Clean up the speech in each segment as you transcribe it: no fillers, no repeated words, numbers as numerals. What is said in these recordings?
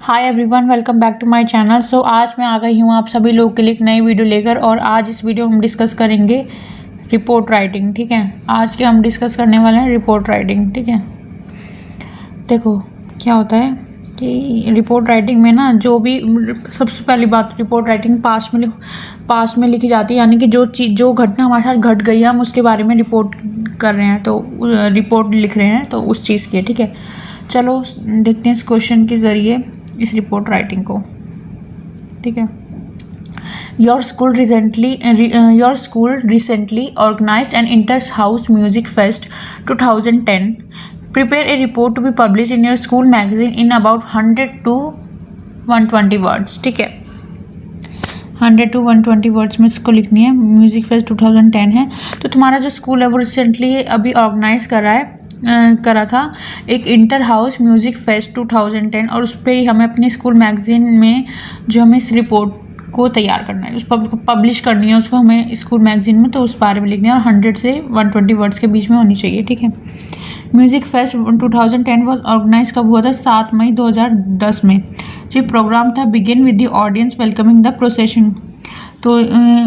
Hi everyone, welcome back to my channel. So आज मैं आ गई हूँ आप सभी लोगों के लिए एक नई वीडियो लेकर। और आज इस वीडियो में हम डिस्कस करेंगे रिपोर्ट राइटिंग। ठीक है, आज के हम डिस्कस करने वाले हैं रिपोर्ट राइटिंग। ठीक है, देखो क्या होता है कि रिपोर्ट राइटिंग में ना जो भी सबसे पहली बात, रिपोर्ट राइटिंग पास्ट में लिखी जाती है, यानी कि जो घटना हमारे साथ घट गई है हम उसके बारे में रिपोर्ट कर रहे हैं, तो रिपोर्ट लिख रहे हैं, तो उस चीज़ की है। ठीक है, चलो देखते हैं इस क्वेश्चन के ज़रिए इस रिपोर्ट राइटिंग को। ठीक है, your school recently organised an inter house music fest 2010. Prepare a report to be published in your school magazine in about 100 to 120 words. ठीक है, 100 to 120 वर्ड्स में इसको लिखनी है। म्यूज़िक फेस्ट 2010 है, तो तुम्हारा जो स्कूल है वो रिसेंटली अभी ऑर्गेनाइज करा था एक इंटर हाउस म्यूज़िक फेस्ट 2010, और उस पर ही हमें अपने स्कूल मैगजीन में जो हमें इस रिपोर्ट को तैयार करना है, उस पब्लिश करनी है उसको हमें स्कूल मैगजीन में, तो उस बारे में लिखना है। और 100 से 120 वर्ड्स के बीच में होनी चाहिए। ठीक है, म्यूज़िक फेस्ट 2010 वॉज ऑर्गेनाइज कब हुआ था? 7 मई 2010 में। जो प्रोग्राम था begin with the audience welcoming the procession, तो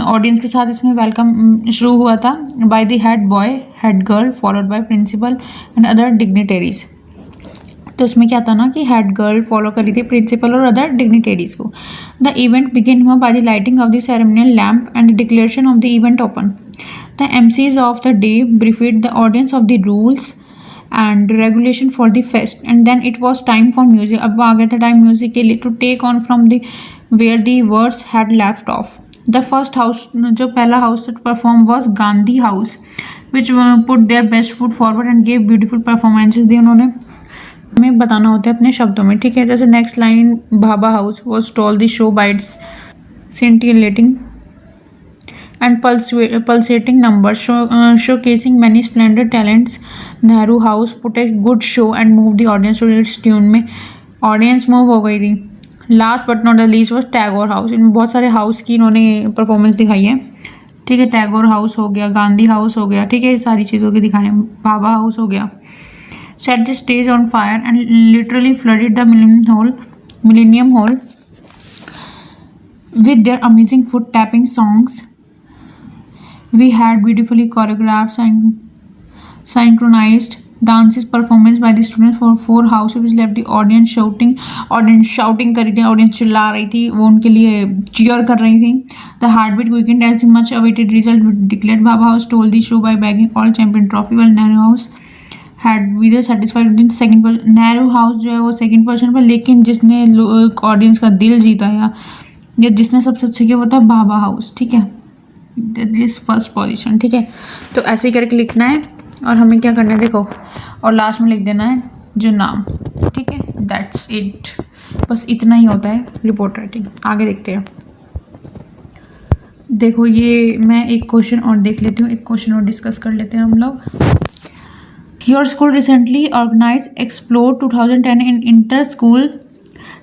ऑडियंस के साथ इसमें वेलकम शुरू हुआ था by the head boy head girl followed by principal and other dignitaries. तो इसमें क्या था ना कि हेड गर्ल फॉलो करी थी प्रिंसिपल और अदर डिग्निटरीज को। द इवेंट बिगिन हुआ by the lighting of the ceremonial lamp and declaration of the event open. The MCs of the day briefed the audience of the rules and regulation for the fest, and then it was time for music. अब आ गया था time music के लिए, to take on from the where the words had left off. The first house, जो पहला house to perform was Gandhi house, which put their best foot forward and gave beautiful performances. दी उन्होंने, हमें बताना होता है अपने शब्दों में। ठीक है, जैसे next line Bhabha house was stole the show by its scintillating and pulsating numbers, showcasing many splendid talents. Nehru house put a good show and moved the audience to its tune. में ऑडियंस मूव हो गई थी। Last but not the least was Tagore house. इनमें बहुत सारे house की इन्होंने performance दिखाई है। ठीक है, टैगोर हाउस हो गया, गांधी हाउस हो गया। ठीक है, ये सारी चीज़ों की दिखाई है। भाभा हाउस हो गया। Set the stage on fire and literally flooded the millennium hall with their amazing foot tapping songs. We had beautifully choreographed and synchronized dances performance by the students for 4 houses, which left the audience shouting करी थी, audience चिल्ला रही थी, वो उनके लिए cheer कर रही थी। The heartbeat quickened as the much awaited result declared. Bhabha House stole the show by bagging all champion trophy, while Nehru House had been satisfied with second position. Nehru House जो है वो second position पर, लेकिन जिसने audience का दिल जीता या जिसने सबसे अच्छा किया वो था भाभा हाउस। ठीक है, दिस फर्स्ट पोजीशन। ठीक है, तो ऐसे ही करके लिखना है और हमें क्या करना है देखो, और लास्ट में लिख देना है जो नाम। ठीक है, दैट्स इट, बस इतना ही होता है रिपोर्ट राइटिंग। आगे देखते हैं। देखो ये मैं एक क्वेश्चन और देख लेती हूँ, एक क्वेश्चन और डिस्कस कर लेते हैं हम लोग। Your school recently organise explore 2010 in inter school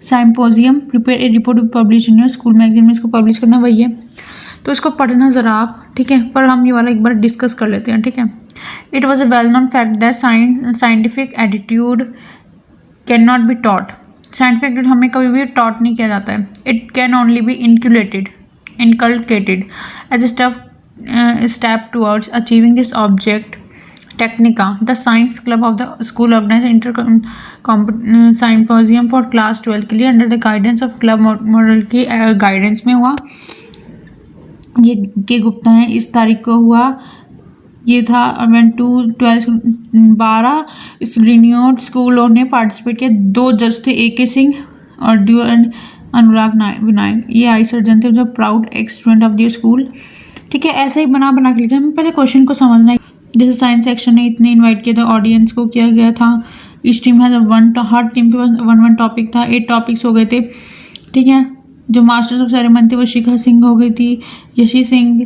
symposium, prepare a report publish in your school magazine. में इसको पब्लिश करना वही है, तो इसको पढ़ना ज़रा आप। ठीक है, पर हम ये वाला एक बार डिस्कस कर लेते हैं। ठीक है, it was a well known fact that scientific attitude can not be taught. Scientific attitude हमें कभी भी टॉट नहीं किया जाता है। It can only be inculcated as a step towards achieving this object. Technica, the science club of the school organized inter symposium for class 12 के लिए under the guidance of club model की guidance में हुआ। ये के गुप्ता है, इस तारीख को हुआ। ये था 12 इस रिन्यूड स्कूलों ने पार्टिसिपेट किया। 2 जज थे, AK सिंह और ड्यू एंड अनुराग विनायक। ये आई सर्जन थे जो proud ex student of their school. ठीक है, ऐसे ही बना के लिखा। हमें पहले क्वेश्चन को समझना है। जैसे साइंस सेक्शन ने इतने इनवाइट किया था, ऑडियंस को किया गया था। इस टीम है हर टीम के पास 1 टॉपिक था, 8 टॉपिक्स हो गए थे। ठीक है, जो मास्टर्स ऑफ सेरेमनी थे वो शिखा सिंह हो गई थी, यशी सिंह।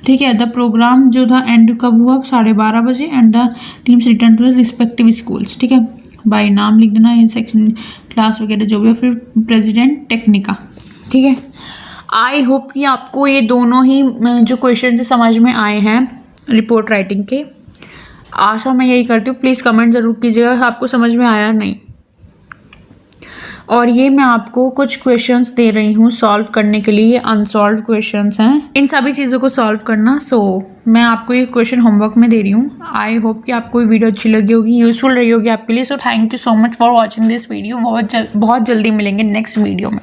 ठीक है, द प्रोग्राम जो था एंड कब हुआ? 12:30 बजे। And the teams return to the respective schools. ठीक है, बाय नाम लिख देना, ये सेक्शन क्लास वगैरह जो भी है। फिर प्रेसिडेंट टेक्निका। ठीक है, आई होप कि आपको ये दोनों ही जो क्वेश्चन समझ में आए हैं रिपोर्ट राइटिंग के। आशा मैं यही करती हूँ। प्लीज़ कमेंट ज़रूर कीजिएगा आपको समझ में आया नहीं। और ये मैं आपको कुछ क्वेश्चंस दे रही हूँ सॉल्व करने के लिए, ये अनसॉल्व क्वेश्चंस हैं, इन सभी चीज़ों को सॉल्व करना। मैं आपको ये क्वेश्चन होमवर्क में दे रही हूँ। आई होप कि आपको ये वीडियो अच्छी लगी होगी, यूजफुल रही होगी आपके लिए। So thank you so much for watching this video. बहुत जल्दी मिलेंगे नेक्स्ट वीडियो में।